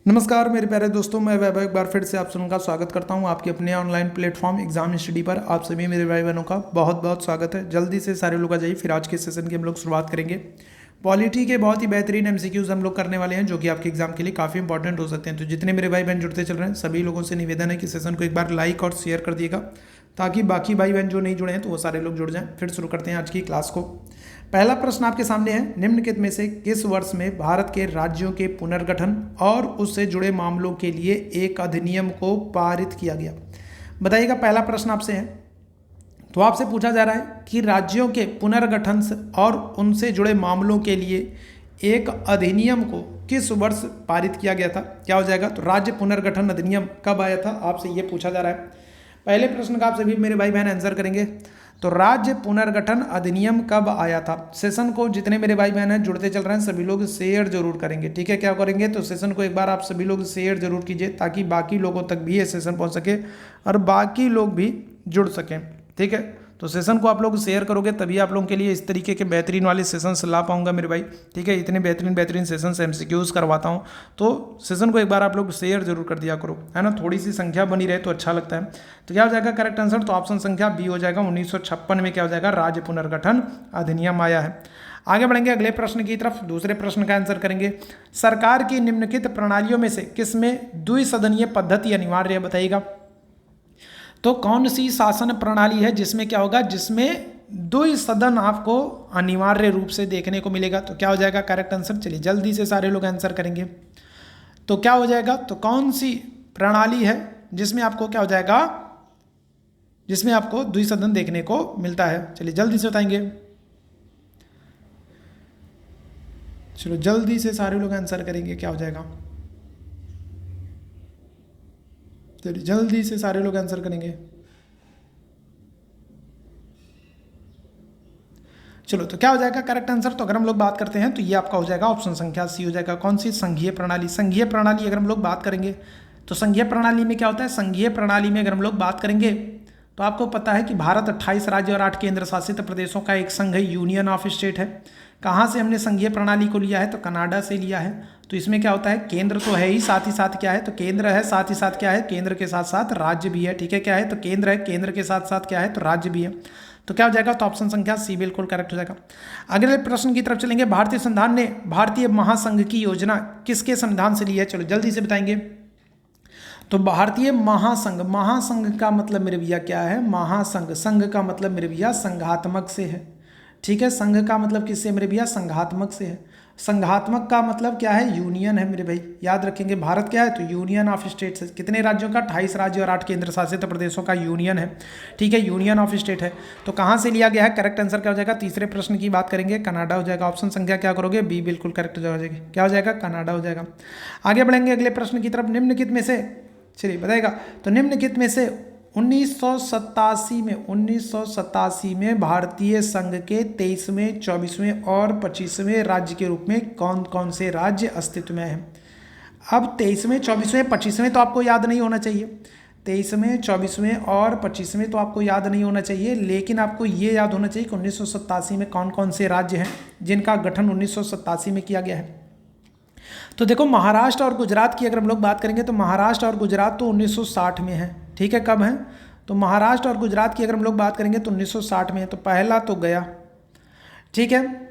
नमस्कार मेरे प्यारे दोस्तों, मैं वैभव एक बार फिर से आप सबका स्वागत करता हूं आपके अपने ऑनलाइन प्लेटफॉर्म एग्जाम स्टडी पर। आप सभी मेरे भाई बहनों का बहुत बहुत स्वागत है। जल्दी से सारे लोग आ जाइए। फिर आज के सेशन की हम लोग शुरुआत करेंगे। पॉलिटी के बहुत ही बेहतरीन एमसीक्यूज हम लोग करने वाले हैं जो कि आपके एग्जाम के लिए काफ़ी इंपॉर्टेंट हो सकते हैं। तो जितने मेरे भाई बहन जुड़ते चल रहे हैं सभी लोगों से निवेदन है कि सेशन को एक बार लाइक और शेयर कर दिएगा ताकि बाकी भाई बहन जो नहीं जुड़े हैं तो वो सारे लोग जुड़ जाएं। फिर शुरू करते हैं आज की क्लास को। पहला प्रश्न आपके सामने है, निम्नलिखित में से किस वर्ष में भारत के राज्यों के पुनर्गठन और उससे जुड़े मामलों के लिए एक अधिनियम को पारित किया गया? बताइएगा। पहला प्रश्न आपसे है, तो आपसे पूछा जा रहा है कि राज्यों के पुनर्गठन और उनसे जुड़े मामलों के लिए एक अधिनियम को किस वर्ष पारित किया गया था? क्या हो जाएगा? तो राज्य पुनर्गठन अधिनियम कब आया था, आपसे ये पूछा जा रहा है। पहले प्रश्न का आप सभी मेरे भाई बहन आंसर करेंगे। तो राज्य पुनर्गठन अधिनियम कब आया था? सेशन को जितने मेरे भाई बहन हैं जुड़ते चल रहे हैं सभी लोग शेयर जरूर करेंगे। ठीक है, क्या करेंगे? तो सेशन को एक बार आप सभी लोग शेयर जरूर कीजिए ताकि बाकी लोगों तक भी ये सेशन पहुंच सके और बाकी लोग भी जुड़ सकें। ठीक है, तो सेशन को आप लोग शेयर करोगे तभी आप लोगों के लिए इस तरीके के बेहतरीन वाले सेशंस ला पाऊंगा मेरे भाई। ठीक है, इतने बेहतरीन बेहतरीन सेशंस एमसीक्यूज करवाता हूं, तो सेशन को एक बार आप लोग शेयर जरूर कर दिया करो, है ना। थोड़ी सी संख्या बनी रहे तो अच्छा लगता है। तो क्या हो जाएगा करेक्ट आंसर? तो ऑप्शन संख्या बी हो जाएगा। 1956 में क्या हो जाएगा? राज्य पुनर्गठन अधिनियम आया है। आगे बढ़ेंगे अगले प्रश्न की तरफ। दूसरे प्रश्न का आंसर करेंगे, सरकार की निम्नलिखित प्रणालियों में से किसमें द्विसदनीय पद्धति अनिवार्य है? बताइएगा। तो कौन सी शासन प्रणाली है जिसमें क्या होगा? जिसमें द्विसदन आपको अनिवार्य रूप से देखने को मिलेगा। तो क्या हो जाएगा करेक्ट आंसर? चलिए जल्दी से सारे लोग आंसर करेंगे। तो क्या हो जाएगा? तो कौन सी प्रणाली है जिसमें आपको क्या हो जाएगा? जिसमें आपको द्विसदन देखने को मिलता है। चलिए जल्दी से बताएंगे। चलो जल्दी से सारे लोग आंसर करेंगे, क्या हो जाएगा? चलिए जल्दी से सारे लोग आंसर करेंगे। चलो, तो क्या हो जाएगा करेक्ट आंसर? तो अगर हम लोग बात करते हैं तो ये आपका हो जाएगा ऑप्शन संख्या सी हो जाएगा। कौन सी? संघीय प्रणाली। संघीय प्रणाली अगर हम लोग बात करेंगे तो संघीय प्रणाली में क्या होता है? संघीय प्रणाली में अगर हम लोग बात करेंगे तो आपको पता है कि भारत 28 राज्य और 8 केंद्र शासित प्रदेशों का एक संघ है, यूनियन ऑफ स्टेट है। कहाँ से हमने संघीय प्रणाली को लिया है? तो कनाडा से लिया है। तो इसमें क्या होता है? केंद्र तो है ही, साथ ही साथ क्या है? तो केंद्र है, साथ ही साथ क्या है? केंद्र के साथ साथ राज्य भी है। ठीक है, क्या है? तो केंद्र है, केंद्र के साथ साथ क्या है? तो राज्य भी है। तो क्या हो जाएगा? तो ऑप्शन संख्या सी बिल्कुल करेक्ट हो जाएगा। अगले प्रश्न की तरफ चलेंगे। भारतीय संविधान ने भारतीय महासंघ की योजना किसके संविधान से ली है? चलो जल्दी से बताएंगे। तो भारतीय महासंघ, महासंघ का मतलब मेरे भैया क्या है? महासंघ, संघ का मतलब मेरे भैया संघात्मक से है। ठीक है, संघ का मतलब किससे मेरे भैया? संघात्मक से है। संघात्मक का मतलब क्या है? यूनियन है मेरे भाई, याद रखेंगे। भारत क्या है? तो यूनियन ऑफ स्टेट्स है। कितने राज्यों का? 28 राज्य और 8 केंद्र शासित प्रदेशों का यूनियन है। ठीक है, यूनियन ऑफ स्टेट है। तो कहाँ से लिया गया है? करेक्ट आंसर क्या हो जाएगा? तीसरे प्रश्न की बात करेंगे, कनाडा हो जाएगा। ऑप्शन संख्या क्या करोगे? बी बिल्कुल करेक्ट हो जाएगी। क्या हो जाएगा? कनाडा हो जाएगा। आगे बढ़ेंगे अगले प्रश्न की तरफ। निम्नलिखित में से, चलिए बताएगा, तो निम्नलिखित में से 1987 में भारतीय संघ के 23वें, 24वें और 25वें राज्य के रूप में कौन कौन से राज्य अस्तित्व में हैं? अब 23वें, 24वें, 25वें तो आपको याद नहीं होना चाहिए। 23वें, 24वें और 25वें तो आपको याद नहीं होना चाहिए, लेकिन आपको ये याद होना चाहिए कि 1987 में कौन कौन से राज्य हैं जिनका गठन 1987 में किया गया है। तो देखो, महाराष्ट्र और गुजरात की अगर हम लोग बात करेंगे तो महाराष्ट्र और गुजरात तो 1960 में है। ठीक है, कब है? तो महाराष्ट्र और गुजरात की अगर हम लोग बात करेंगे तो 1960 में है। तो पहला तो गया। ठीक है,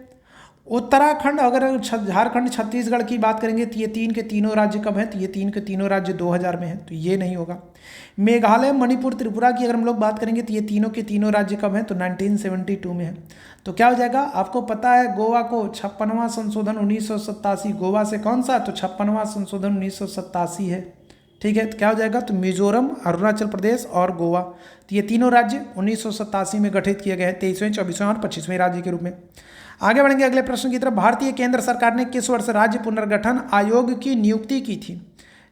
उत्तराखंड, अगर झारखंड, छत्तीसगढ़ की बात करेंगे तो ये तीन के तीनों राज्य कब हैं? तो ये तीन के तीनों राज्य 2000 में हैं, तो ये नहीं होगा। मेघालय, मणिपुर, त्रिपुरा की अगर हम लोग बात करेंगे तो ये तीनों के तीनों राज्य कब हैं? तो 1972 में है। तो क्या हो जाएगा? आपको पता है गोवा को 56वां संशोधन 1987, गोवा से कौन सा? तो 56वां संशोधन 1987 है। ठीक है, तो क्या हो जाएगा? तो मिजोरम, अरुणाचल प्रदेश और गोवा, तो ये तीनों राज्य 1987 में गठित किए गए हैं, 23वें, 24वें और 25वें राज्य के रूप में। आगे बढ़ेंगे अगले प्रश्न की तरफ। भारतीय केंद्र सरकार ने किस वर्ष राज्य पुनर्गठन आयोग की नियुक्ति की थी?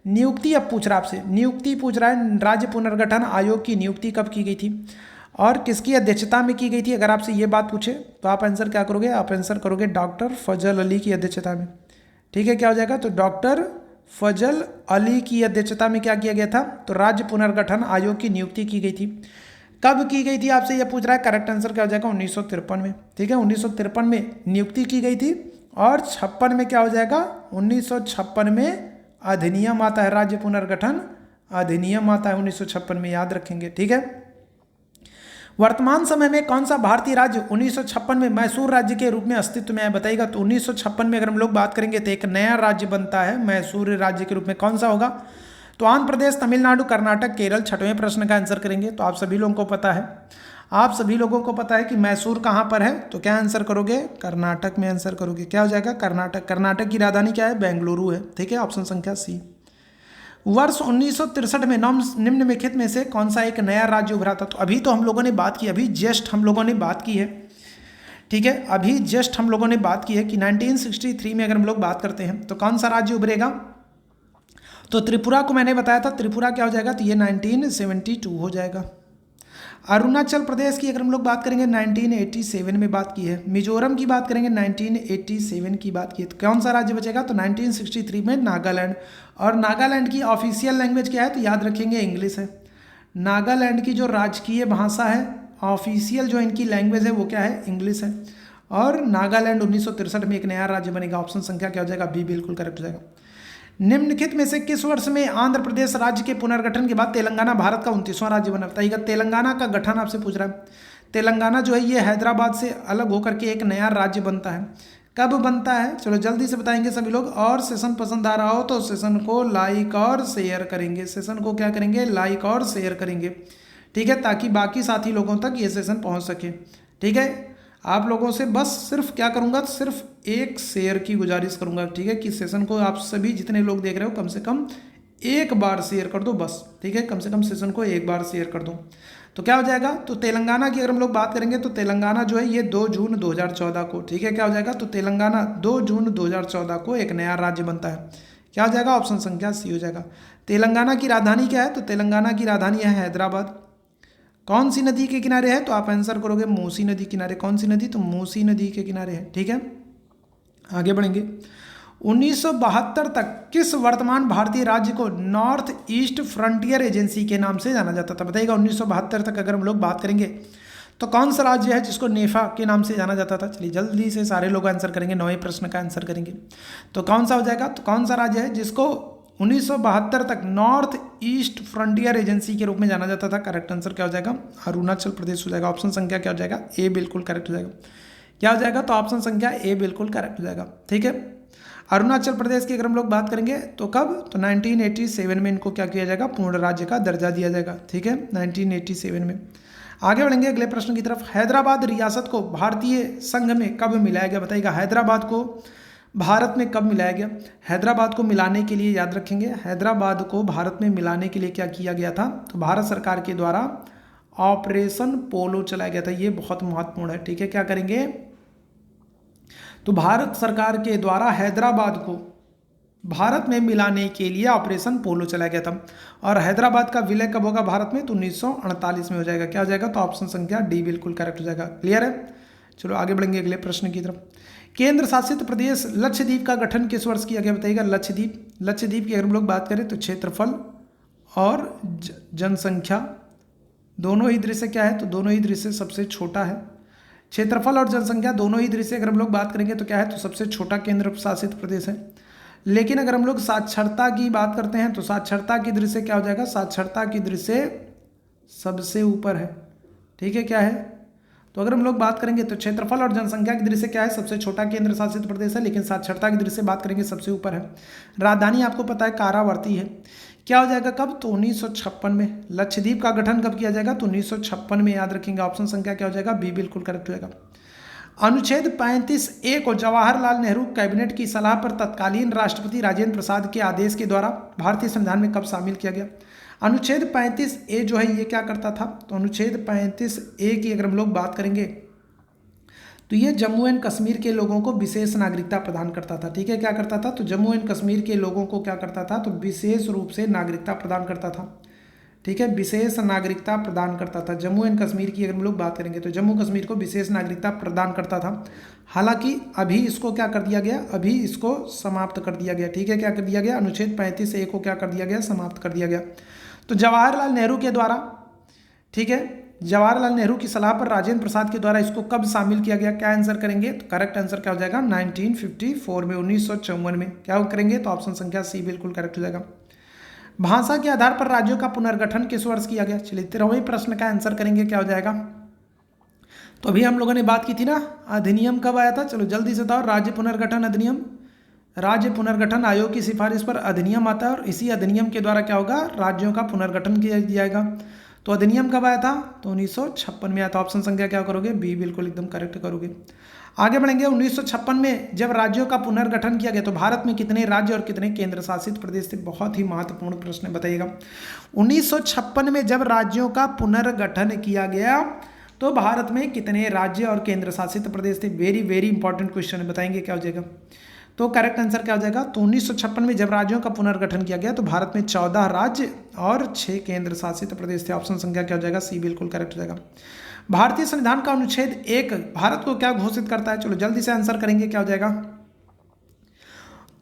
नियुक्ति अब पूछ रहा है आपसे, नियुक्ति पूछ रहा है। राज्य पुनर्गठन आयोग की नियुक्ति कब की गई थी और किसकी अध्यक्षता में की गई थी? अगर आपसे ये बात पूछे तो आप आंसर क्या करोगे? आप आंसर करोगे डॉक्टर फजल अली की अध्यक्षता में। ठीक है, क्या हो जाएगा? तो डॉक्टर फजल अली की अध्यक्षता में क्या किया गया था? तो राज्य पुनर्गठन आयोग की नियुक्ति की गई थी। कब की गई थी आपसे ये पूछ रहा है। करेक्ट आंसर क्या हो जाएगा? 1953 में। ठीक है, 1953 में नियुक्ति की गई थी और 56 में क्या हो जाएगा? 1956 में अधिनियम आता है राज्य पुनर्गठन अधिनियम आता है 1956 में, याद रखेंगे। ठीक है। वर्तमान समय में कौन सा भारतीय राज्य 1956 में मैसूर राज्य के रूप में अस्तित्व में है, बताइएगा। तो 1956 में अगर हम लोग बात करेंगे तो एक नया राज्य बनता है मैसूर राज्य के रूप में। कौन सा होगा? तो आंध्र प्रदेश, तमिलनाडु, कर्नाटक, केरल। छठवें प्रश्न का आंसर करेंगे। तो आप सभी लोगों को पता है, आप सभी लोगों को पता है कि मैसूर कहाँ पर है, तो क्या आंसर करोगे? कर्नाटक में आंसर करोगे। क्या हो जाएगा? कर्नाटक। कर्नाटक की राजधानी क्या है? बेंगलुरु है। ठीक है, ऑप्शन संख्या सी। वर्ष 1963 में निम्नलिखित में से कौन सा एक नया राज्य उभरा था? तो अभी तो हम लोगों ने बात की, अभी जस्ट हम लोगों ने बात की है। ठीक है, अभी जस्ट हम लोगों ने बात की है कि 1963 में अगर हम लोग बात करते हैं तो कौन सा राज्य उभरेगा? तो त्रिपुरा को मैंने बताया था। त्रिपुरा क्या हो जाएगा? तो ये 1972 हो जाएगा। अरुणाचल प्रदेश की अगर हम लोग बात करेंगे 1987 में बात की है। मिजोरम की बात करेंगे 1987 की बात की है। तो कौन सा राज्य बचेगा? तो 1963 में नागालैंड। और नागालैंड की ऑफिशियल लैंग्वेज क्या है? तो याद रखेंगे इंग्लिश है। नागालैंड की जो राजकीय भाषा है, ऑफिशियल जो इनकी लैंग्वेज है वो क्या है? इंग्लिश है। और नागालैंड 1963 में एक नया राज्य बनेगा। ऑप्शन संख्या क्या हो जाएगा? बी बिल्कुल करेक्ट हो जाएगा। निम्नलिखित में से किस वर्ष में आंध्र प्रदेश राज्य के पुनर्गठन के बाद तेलंगाना भारत का 29वां राज्य बना? बताइएगा। तेलंगाना का गठन आपसे पूछ रहा है। तेलंगाना जो है ये हैदराबाद से अलग होकर के एक नया राज्य बनता है। कब बनता है? चलो जल्दी से बताएंगे सभी लोग। और सेशन पसंद आ रहा हो तो सेशन को लाइक और शेयर करेंगे। सेशन को क्या करेंगे? लाइक और शेयर करेंगे। ठीक है, ताकि बाकी साथी लोगों तक ये सेशन पहुंच सके। ठीक है, आप लोगों से बस सिर्फ क्या करूंगा? सिर्फ एक शेयर की गुजारिश करूंगा। ठीक है, कि सेशन को आप सभी जितने लोग देख रहे हो कम से कम एक बार शेयर कर दो बस। ठीक है, कम से कम सेशन को एक बार शेयर कर दो। तो क्या हो जाएगा? तो तेलंगाना की अगर हम लोग बात करेंगे तो तेलंगाना जो है ये 2 जून 2014 को, ठीक है, क्या हो जाएगा? तो तेलंगाना 2 जून 2014 को एक नया राज्य बनता है। क्या हो जाएगा? ऑप्शन संख्या सी हो जाएगा। तेलंगाना की राजधानी क्या है? तो तेलंगाना की राजधानी है हैदराबाद। कौन सी नदी के किनारे है? तो आप आंसर करोगे मूसी नदी किनारे। कौन सी नदी? तो मूसी नदी के किनारे है। ठीक है, आगे बढ़ेंगे। 1972 तक किस वर्तमान भारतीय राज्य को नॉर्थ ईस्ट फ्रंटियर एजेंसी के नाम से जाना जाता था? बताइएगा। 1972 तक अगर हम लोग बात करेंगे तो कौन सा राज्य है जिसको नेफा के नाम से जाना जाता था? चलिए जल्दी से सारे लोग आंसर करेंगे, 9वें प्रश्न का आंसर करेंगे। तो कौन सा हो जाएगा? तो कौन सा राज्य है जिसको 1972 तक नॉर्थ ईस्ट फ्रंटियर एजेंसी के रूप में जाना जाता था? करेक्ट आंसर क्या हो जाएगा? अरुणाचल प्रदेश हो जाएगा। ऑप्शन संख्या क्या हो जाएगा? ए बिल्कुल करेक्ट हो जाएगा। क्या हो जाएगा? तो ऑप्शन संख्या ए बिल्कुल करेक्ट हो जाएगा। ठीक है, अरुणाचल प्रदेश की अगर हम लोग बात करेंगे तो कब? तो 1987 में इनको क्या किया जाएगा? पूर्ण राज्य का दर्जा दिया जाएगा। ठीक है, 1987 में। आगे बढ़ेंगे अगले प्रश्न की तरफ। हैदराबाद रियासत को भारतीय संघ में कब मिलाया गया? बताइएगा। हैदराबाद को भारत में कब मिलाया गया? हैदराबाद को मिलाने के लिए याद रखेंगे, हैदराबाद को भारत में मिलाने के लिए क्या किया गया था? तो भारत सरकार के द्वारा ऑपरेशन पोलो चलाया गया था। ये बहुत महत्वपूर्ण है। ठीक है, क्या करेंगे? तो भारत सरकार के द्वारा हैदराबाद को भारत में मिलाने के लिए ऑपरेशन पोलो चलाया गया था। और हैदराबाद का विलय कब होगा भारत में? तो 1948 में हो जाएगा। क्या हो जाएगा? तो ऑप्शन संख्या डी बिल्कुल करेक्ट हो जाएगा। क्लियर है? चलो आगे बढ़ेंगे अगले प्रश्न की तरफ। केंद्र शासित प्रदेश लक्षद्वीप का गठन किस वर्ष किया गया? बताइएगा। लक्षद्वीप की अगर हम लोग बात करें तो क्षेत्रफल और जनसंख्या दोनों ही दृश्य क्या है? तो दोनों ही दृश्य सबसे छोटा है। क्षेत्रफल और जनसंख्या दोनों ही दृश्य अगर हम लोग बात करेंगे तो क्या है? तो सबसे छोटा केंद्र शासित प्रदेश है। लेकिन अगर हम लोग साक्षरता की बात करते हैं तो साक्षरता की दृश्य क्या हो जाएगा? साक्षरता की दृश्य सबसे ऊपर है। ठीक है, क्या है? तो अगर हम लोग बात करेंगे तो क्षेत्रफल और जनसंख्या की दृश्य क्या है? सबसे छोटा केंद्र शासित प्रदेश है। लेकिन साक्षरता की दृश्य बात करेंगे सबसे ऊपर है। राजधानी आपको पता है कारावर्ती है। क्या हो जाएगा? कब? तो 1956 में। लक्षद्वीप का गठन कब किया जाएगा? तो 1956 में। याद रखेंगे। ऑप्शन संख्या क्या हो जाएगा? बी बिल्कुल करेक्ट हो जाएगा। अनुच्छेद 35A को जवाहरलाल नेहरू कैबिनेट की सलाह पर तत्कालीन राष्ट्रपति राजेंद्र प्रसाद के आदेश के द्वारा भारतीय संविधान में कब शामिल किया गया? अनुच्छेद 35A जो है ये क्या करता था? तो अनुच्छेद 35A की अगर हम लोग बात करेंगे तो ये जम्मू एंड कश्मीर के लोगों को विशेष नागरिकता प्रदान करता था। ठीक है, क्या करता था? तो जम्मू एंड कश्मीर के लोगों को क्या करता था? तो विशेष रूप से नागरिकता प्रदान करता था। ठीक है, विशेष नागरिकता प्रदान करता था। जम्मू एंड कश्मीर की अगर हम लोग बात करेंगे तो जम्मू कश्मीर को विशेष नागरिकता प्रदान करता था। हालांकि अभी इसको क्या कर दिया गया? अभी इसको समाप्त कर दिया गया। ठीक है, क्या कर दिया गया? अनुच्छेद 35A को क्या कर दिया गया? समाप्त कर दिया गया। तो जवाहरलाल नेहरू के द्वारा, ठीक है, जवाहरलाल नेहरू की सलाह पर राजेंद्र प्रसाद के द्वारा इसको कब शामिल किया गया? क्या आंसर करेंगे? तो करेक्ट आंसर क्या हो जाएगा? 1954 में, 1954 में। क्या करेंगे? तो ऑप्शन संख्या सी बिल्कुल करेक्ट हो जाएगा। भाषा के आधार पर राज्यों का पुनर्गठन किस वर्ष किया गया? चलिए 13वें प्रश्न का आंसर करेंगे, क्या हो जाएगा? तो अभी हम लोगों ने बात की थी ना, अधिनियम कब आया था? चलो जल्दी से बताओ। राज्य पुनर्गठन अधिनियम, राज्य पुनर्गठन आयोग की सिफारिश पर अधिनियम आता है और इसी अधिनियम के द्वारा क्या होगा? राज्यों का पुनर्गठन किया जाएगा। तो अधिनियम कब आया था? तो 1956 में आया था। ऑप्शन संख्या क्या करोगे? बी बिल्कुल एकदम करेक्ट करोगे। आगे बढ़ेंगे। 1956 में जब राज्यों का पुनर्गठन किया गया तो भारत में कितने राज्य और कितने केंद्र शासित प्रदेश थे? बहुत ही महत्वपूर्ण प्रश्न बताइएगा। 1956 में जब राज्यों का पुनर्गठन किया गया तो भारत में कितने राज्य और केंद्र शासित प्रदेश थे? वेरी वेरी इंपॉर्टेंट क्वेश्चन है, बताएंगे क्या हो जाएगा? तो करेक्ट आंसर क्या हो जाएगा? तो 1956 में जब राज्यों का पुनर्गठन किया गया तो भारत में 14 राज्य और 6 केंद्र शासित प्रदेश थे। ऑप्शन संख्या क्या हो जाएगा? सी बिल्कुल करेक्ट हो जाएगा। भारतीय संविधान का अनुच्छेद 1 भारत को क्या घोषित करता है? चलो जल्दी से आंसर करेंगे, क्या हो जाएगा?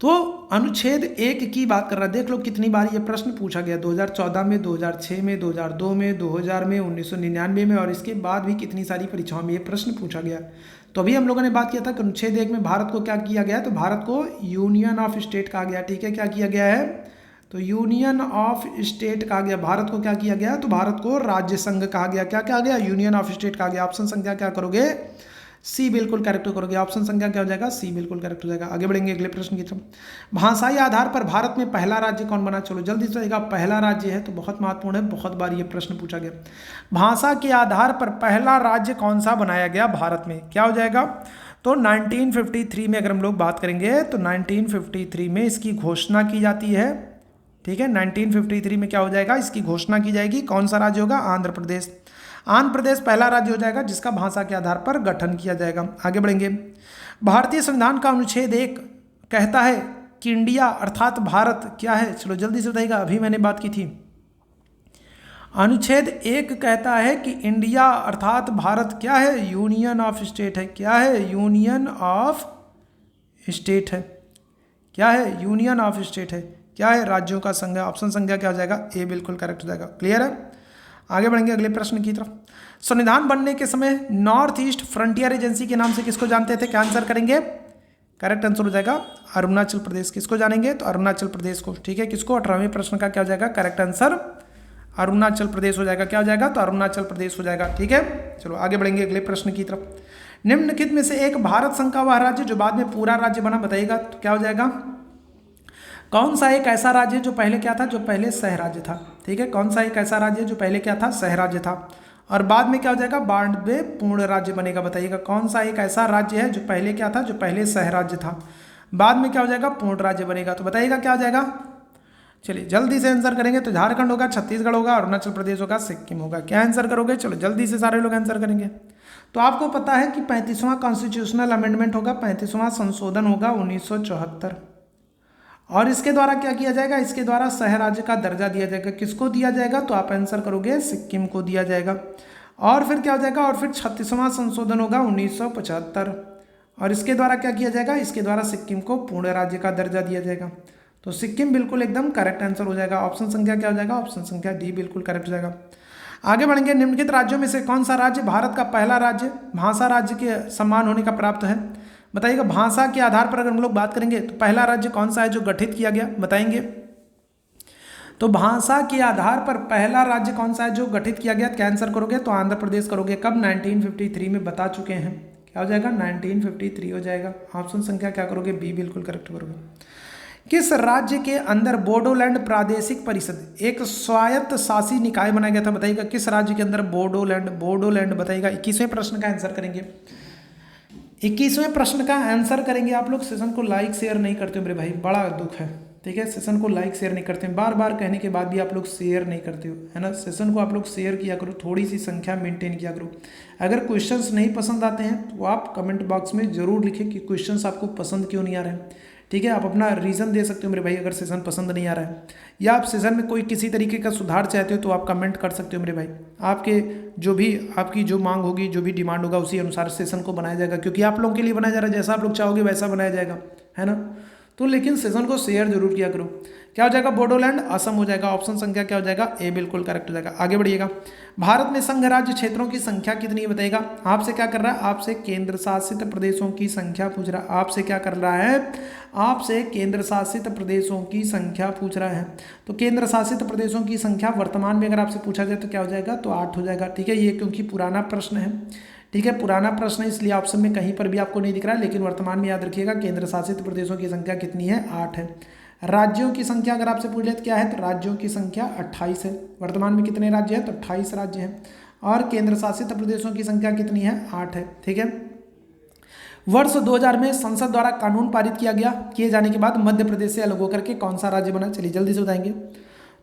तो अनुच्छेद 1 की बात कर रहा है। देख लो कितनी बार ये प्रश्न पूछा गया, 2014 में, 2006 में, 2002 में, 2000 में, 1999 में और इसके बाद भी कितनी सारी परीक्षाओं में ये प्रश्न पूछा गया। तो अभी हम लोगों ने बात किया था कि अनुच्छेद 1 में भारत को क्या किया गया? तो भारत को यूनियन ऑफ स्टेट कहा गया। ठीक है, क्या किया गया है? तो यूनियन ऑफ स्टेट कहा गया। भारत को क्या किया गया? तो भारत को राज्य संघ कहा गया। क्या कहा गया? यूनियन ऑफ स्टेट कहा गया। ऑप्शन संख्या क्या करोगे? सी बिल्कुल करेक्ट करोगे। ऑप्शन संख्या क्या हो जाएगा? सी बिल्कुल करेक्ट हो जाएगा। आगे बढ़ेंगे अगले प्रश्न की तरफ। भाषाई आधार पर भारत में पहला राज्य कौन बना? चलो जल्दी से आएगा। पहला राज्य है तो बहुत महत्वपूर्ण है, बहुत बार ये प्रश्न पूछा गया। भाषा के आधार पर पहला राज्य कौन सा बनाया गया भारत में? क्या हो जाएगा? तो 1953 में अगर हम लोग बात करेंगे तो 1953 में इसकी घोषणा की जाती है। ठीक है, 1953 में क्या हो जाएगा? इसकी घोषणा की जाएगी। कौन सा राज्य होगा? आंध्र प्रदेश। आंध्र प्रदेश पहला राज्य हो जाएगा जिसका भाषा के आधार पर गठन किया जाएगा। आगे बढ़ेंगे। भारतीय संविधान का अनुच्छेद 1 कहता है कि इंडिया अर्थात भारत क्या है? चलो जल्दी से बताइएगा, अभी मैंने बात की थी। अनुच्छेद 1 कहता है कि इंडिया अर्थात भारत क्या है? यूनियन ऑफ स्टेट है। क्या है? यूनियन ऑफ स्टेट है। क्या है? यूनियन ऑफ स्टेट है। क्या है? राज्यों का संघ है। ऑप्शन संख्या क्या हो जाएगा? ए बिल्कुल करेक्ट हो जाएगा। क्लियर है? आगे बढ़ेंगे अगले प्रश्न की तरफ। संविधान बनने के समय नॉर्थ ईस्ट फ्रंटियर एजेंसी के नाम से किसको जानते थे? क्या आंसर करेंगे? करेक्ट आंसर हो जाएगा अरुणाचल प्रदेश। किसको जानेंगे? तो अरुणाचल प्रदेश को। ठीक है, किसको? 18वें प्रश्न का क्या हो जाएगा? करेक्ट आंसर अरुणाचल प्रदेश हो जाएगा। क्या हो जाएगा? तो अरुणाचल प्रदेश हो जाएगा। ठीक है, चलो आगे बढ़ेंगे अगले प्रश्न की तरफ। निम्नलिखित में से एक भारत संघ का वह राज्य जो बाद में पूरा राज्य बना, बताइएगा। तो क्या हो जाएगा? कौन सा एक ऐसा राज्य जो पहले क्या था? जो पहले सह राज्य था। ठीक है, कौन सा एक ऐसा राज्य जो पहले क्या था? सह राज्य था और बाद में क्या हो जाएगा? बाद में पूर्ण राज्य बनेगा। बताइएगा कौन सा एक ऐसा राज्य है जो पहले क्या था? जो पहले सह राज्य था, बाद में क्या हो जाएगा? पूर्ण राज्य बनेगा। तो बताइएगा क्या हो जाएगा? चलिए जल्दी से आंसर करेंगे। तो झारखंड होगा, छत्तीसगढ़ होगा, अरुणाचल प्रदेश होगा, सिक्किम होगा। क्या आंसर करोगे? चलो जल्दी से सारे लोग आंसर करेंगे। तो आपको पता है कि 35वां कॉन्स्टिट्यूशनल अमेंडमेंट होगा, 35वां संशोधन होगा 1974 और इसके द्वारा क्या किया जाएगा? इसके द्वारा सह राज्य का दर्जा दिया जाएगा। किसको दिया जाएगा? तो आप आंसर करोगे सिक्किम को दिया जाएगा। और फिर क्या हो जाएगा? और फिर 36वां संशोधन होगा 1975 और इसके द्वारा क्या किया जाएगा? इसके द्वारा सिक्किम को पूर्ण राज्य का दर्जा दिया जाएगा। तो सिक्किम बिल्कुल एकदम करेक्ट आंसर हो जाएगा। ऑप्शन संख्या क्या हो जाएगा? ऑप्शन संख्या डी बिल्कुल करेक्ट हो जाएगा। आगे बढ़ेंगे। निम्नलिखित राज्यों में से कौन सा राज्य भारत का पहला राज्य भाषा राज्य के सम्मान होने का प्राप्त है? बताइएगा। भाषा के आधार पर अगर हम लोग बात करेंगे तो पहला राज्य कौन सा है जो गठित किया गया? बताएंगे। तो भाषा के आधार पर पहला राज्य कौन सा है जो गठित किया गया? क्या आंसर करोगे? तो आंध्र प्रदेश करोगे। कब? 1953 में बता चुके हैं। क्या हो जाएगा? 1953 हो जाएगा। ऑप्शन संख्या क्या करोगे? बी बिल्कुल करेक्ट करोगे। किस राज्य के अंदर बोडोलैंड प्रादेशिक परिषद एक स्वायत्त शासी निकाय बनाया गया था? बताइएगा किस राज्य के अंदर बोडोलैंड बताइएगा। 21वें प्रश्न का आंसर करेंगे। 21वें प्रश्न का आंसर करेंगे। आप लोग सेशन को लाइक शेयर नहीं करते हो मेरे भाई, बड़ा दुख है। ठीक है, सेशन को लाइक शेयर नहीं करते हैं, बार बार कहने के बाद भी आप लोग शेयर नहीं करते हो, है ना। सेशन को आप लोग शेयर किया करो, थोड़ी सी संख्या मेंटेन किया करो। अगर क्वेश्चंस नहीं पसंद आते हैं तो आप कमेंट बॉक्स में जरूर लिखें कि क्वेश्चंस आपको पसंद क्यों नहीं आ रहे हैं। ठीक है, आप अपना रीज़न दे सकते हो मेरे भाई। अगर सेशन पसंद नहीं आ रहा है या आप सेशन में कोई किसी तरीके का सुधार चाहते हो तो आप कमेंट कर सकते हो मेरे भाई। आपके जो भी आपकी जो मांग होगी, जो भी डिमांड होगा, उसी अनुसार सेशन को बनाया जाएगा, क्योंकि आप लोगों के लिए बनाया जा रहा है। जैसा आप लोग चाहोगे वैसा बनाया जाएगा, है ना। तो लेकिन सेशन को शेयर जरूर किया करो, क्या हो जाएगा, बोडोलैंड, असम हो जाएगा। ऑप्शन संख्या क्या हो जाएगा, ए बिल्कुल करेक्ट हो जाएगा। आगे बढ़िएगा, भारत में संघ राज्य क्षेत्रों की संख्या कितनी है बताइएगा। आपसे क्या कर रहा है, आपसे केंद्र शासित प्रदेशों की संख्या पूछ रहा है। आपसे क्या कर रहा है, आपसे केंद्र शासित प्रदेशों की संख्या पूछ रहा है। तो केंद्र शासित प्रदेशों की संख्या वर्तमान में अगर आपसे पूछा जाए तो क्या हो जाएगा, तो 8 हो जाएगा। ठीक है, ये क्योंकि पुराना प्रश्न है, ठीक है, पुराना प्रश्न है, इसलिए ऑप्शन में कहीं पर भी आपको नहीं दिख रहा है, लेकिन वर्तमान में याद रखिएगा केंद्र शासित प्रदेशों की संख्या कितनी है, 8 है। राज्यों की संख्या अगर आपसे पूछ ले तो क्या है, तो राज्यों की संख्या 28 है। वर्तमान में कितने राज्य हैं, तो 28 राज्य हैं। और केंद्र शासित प्रदेशों की संख्या कितनी है, 8 है। ठीक है, वर्ष 2000 में संसद द्वारा कानून पारित किए जाने के बाद मध्य प्रदेश से अलग होकर के कौन सा राज्य बना, चलिए जल्दी से बताएंगे।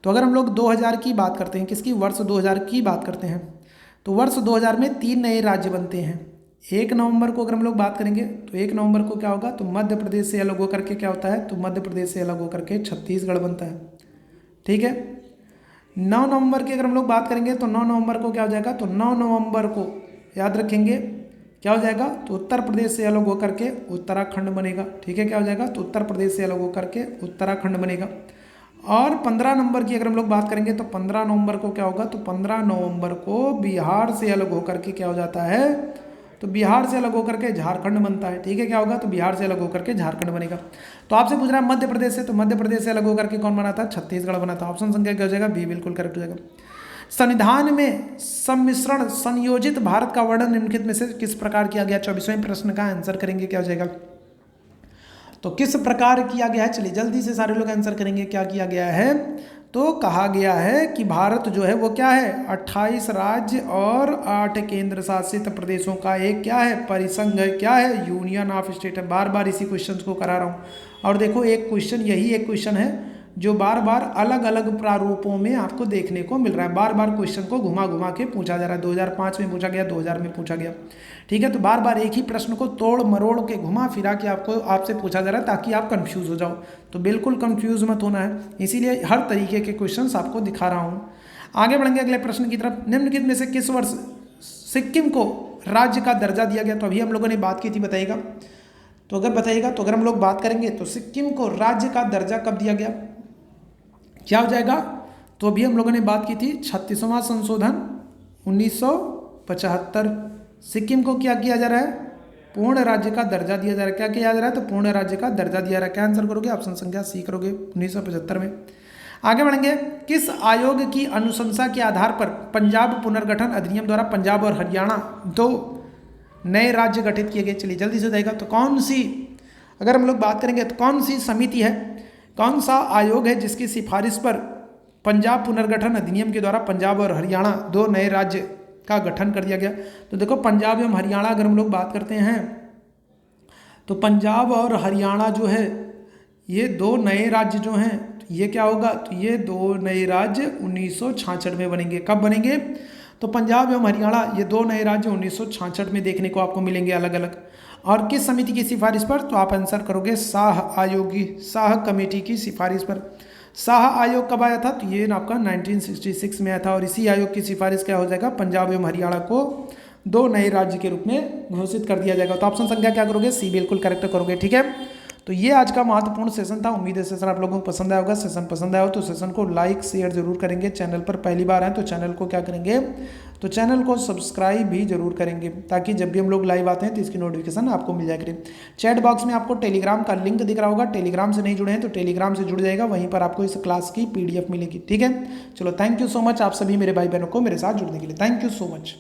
तो अगर हम लोग 2000 की बात करते हैं, किसकी, वर्ष 2000 की बात करते हैं, तो वर्ष 2000 में 3 नए राज्य बनते हैं। 1 नवंबर को अगर हम लोग बात करेंगे तो 1 नवंबर को क्या होगा, तो मध्य प्रदेश से अलग होकर के क्या होता है, तो मध्य प्रदेश से अलग होकर के छत्तीसगढ़ बनता है। ठीक है, 9 नवंबर की अगर हम लोग बात करेंगे तो 9 नवंबर को क्या हो जाएगा, तो 9 नवंबर को याद रखेंगे क्या हो जाएगा, तो उत्तर प्रदेश से अलग होकर के उत्तराखंड बनेगा। ठीक है, क्या हो जाएगा, तो उत्तर प्रदेश से अलग होकर के उत्तराखंड बनेगा। और 15 नवंबर की अगर हम लोग बात करेंगे तो 15 नवंबर को क्या होगा, तो 15 नवंबर को बिहार से अलग होकर के क्या हो जाता है, तो बिहार से अलग होकर के झारखंड बनता है। ठीक है, क्या होगा, तो बिहार से अलग होकर के झारखंड बनेगा। तो आपसे पूछ रहा है मध्य प्रदेश से, तो मध्य प्रदेश से अलग होकर के कौन बना था, छत्तीसगढ़ बना था। ऑप्शन संख्या क्या हो जाएगा, बी बिल्कुल करेक्ट हो जाएगा। संविधान में सम्मिश्रण संयोजित भारत का वर्णन निम्नलिखित में से किस प्रकार किया गया, 24वें प्रश्न का आंसर करेंगे, क्या हो जाएगा, तो किस प्रकार किया गया है, चलिए जल्दी से सारे लोग आंसर करेंगे। क्या किया गया है, तो कहा गया है कि भारत जो है वो क्या है, 28 राज्य और 8 केंद्र शासित प्रदेशों का एक क्या है, परिसंघ है, क्या है, यूनियन ऑफ स्टेट है। बार बार इसी क्वेश्चन को करा रहा हूँ। और देखो एक क्वेश्चन, यही एक क्वेश्चन है जो बार बार अलग अलग प्रारूपों में आपको देखने को मिल रहा है। बार बार क्वेश्चन को घुमा घुमा के पूछा जा रहा है। 2005 में पूछा गया, 2000 में पूछा गया। ठीक है, तो बार बार एक ही प्रश्न को तोड़ मरोड़ के घुमा फिरा के आपसे पूछा जा रहा है ताकि आप कंफ्यूज हो जाओ। तो बिल्कुल कंफ्यूज मत होना है, इसीलिए हर तरीके के क्वेश्चंस आपको दिखा रहा हूँ। आगे बढ़ेंगे अगले प्रश्न की तरफ। निम्नलिखित में से किस वर्ष सिक्किम को राज्य का दर्जा दिया गया, तो अभी हम लोगों ने बात की थी, बताइएगा। तो अगर बताइएगा, तो अगर हम लोग बात करेंगे तो सिक्किम को राज्य का दर्जा कब दिया गया, क्या हो जाएगा, तो अभी हम लोगों ने बात की थी 36वां संशोधन 1975। सिक्किम को क्या किया जा रहा है, पूर्ण राज्य का दर्जा दिया जा रहा है। क्या किया जा रहा है, तो पूर्ण राज्य का दर्जा दिया जा रहा है। क्या आंसर करोगे, ऑप्शन संख्या सी करोगे, 1975 में। आगे बढ़ेंगे, किस आयोग की अनुशंसा के आधार पर पंजाब पुनर्गठन अधिनियम द्वारा पंजाब और हरियाणा 2 नए राज्य गठित किए गए, चलिए जल्दी से बताइएगा। तो कौन सी, अगर हम लोग बात करेंगे तो कौन सी समिति है, कौन सा आयोग है जिसकी सिफारिश पर पंजाब पुनर्गठन अधिनियम के द्वारा पंजाब और हरियाणा 2 नए राज्य का गठन कर दिया गया। तो देखो पंजाब एवं हरियाणा अगर हम लोग बात करते हैं तो पंजाब और हरियाणा जो है ये 2 नए राज्य जो हैं, तो ये क्या होगा, तो ये 2 नए राज्य 1966 में बनेंगे। कब बनेंगे, तो पंजाब एवं हरियाणा ये 2 नए राज्य 1966 में देखने को आपको मिलेंगे अलग अलग। और किस समिति की सिफारिश पर, तो आप आंसर करोगे शाह आयोगी, शाह कमेटी की सिफारिश पर। शाह आयोग कब आया था, तो ये आपका 1966 में आया था। और इसी आयोग की सिफारिश क्या हो जाएगा, पंजाब एवं हरियाणा को 2 नए राज्य के रूप में घोषित कर दिया जाएगा। तो ऑप्शन संख्या क्या करोगे, सी बिल्कुल करेक्ट करोगे। ठीक है, तो ये आज का महत्वपूर्ण सेशन था। उम्मीद है सेशन आप लोगों को पसंद आया होगा। सेशन पसंद आया हो तो सेशन को लाइक शेयर जरूर करेंगे। चैनल पर पहली बार आए तो चैनल को क्या करेंगे, तो चैनल को सब्सक्राइब भी जरूर करेंगे, ताकि जब भी हम लोग लाइव आते हैं तो इसकी नोटिफिकेशन आपको मिल जाए करें। चैट बॉक्स में आपको टेलीग्राम का लिंक दिख रहा होगा, टेलीग्राम से नहीं जुड़े हैं तो टेलीग्राम से जुड़ जाएगा, वहीं पर आपको इस क्लास की PDF मिलेगी। ठीक है, चलो थैंक यू सो मच आप सभी मेरे भाई बहनों को मेरे साथ जुड़ने के लिए। Thank you so much.